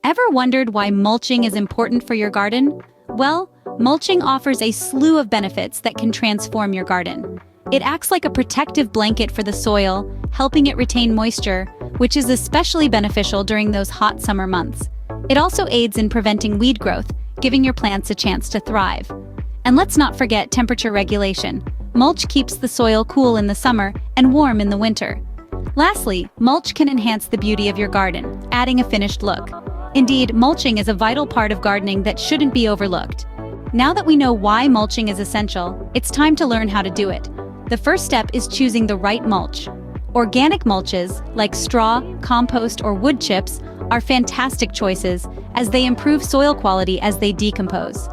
Ever wondered why mulching is important for your garden? Well, mulching offers a slew of benefits that can transform your garden. It acts like a protective blanket for the soil, helping it retain moisture, which is especially beneficial during those hot summer months. It also aids in preventing weed growth, giving your plants a chance to thrive. And let's not forget temperature regulation. Mulch keeps the soil cool in the summer and warm in the winter. Lastly, mulch can enhance the beauty of your garden, adding a finished look. Indeed, mulching is a vital part of gardening that shouldn't be overlooked. Now that we know why mulching is essential, it's time to learn how to do it. The first step is choosing the right mulch. Organic mulches, like straw, compost, or wood chips, are fantastic choices as they improve soil quality as they decompose.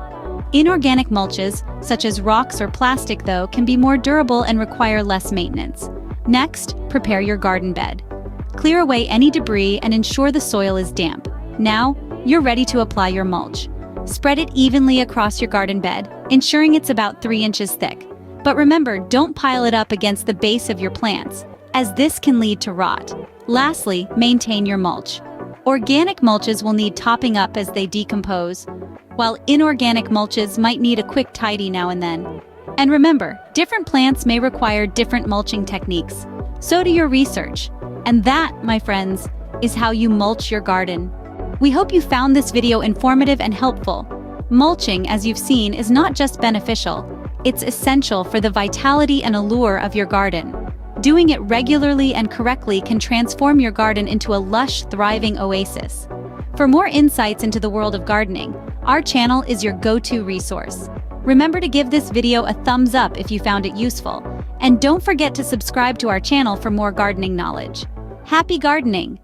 Inorganic mulches, such as rocks or plastic, though, can be more durable and require less maintenance. Next, prepare your garden bed. Clear away any debris and ensure the soil is damp. Now, you're ready to apply your mulch. Spread it evenly across your garden bed, ensuring it's about 3 inches thick. But remember, don't pile it up against the base of your plants, as this can lead to rot. Lastly, maintain your mulch. Organic mulches will need topping up as they decompose, while inorganic mulches might need a quick tidy now and then. And remember, different plants may require different mulching techniques. So do your research. And that, my friends, is how you mulch your garden. We hope you found this video informative and helpful. Mulching, as you've seen, is not just beneficial, it's essential for the vitality and allure of your garden. Doing it regularly and correctly can transform your garden into a lush, thriving oasis. For more insights into the world of gardening, our channel is your go-to resource. Remember to give this video a thumbs up if you found it useful, and don't forget to subscribe to our channel for more gardening knowledge. Happy gardening!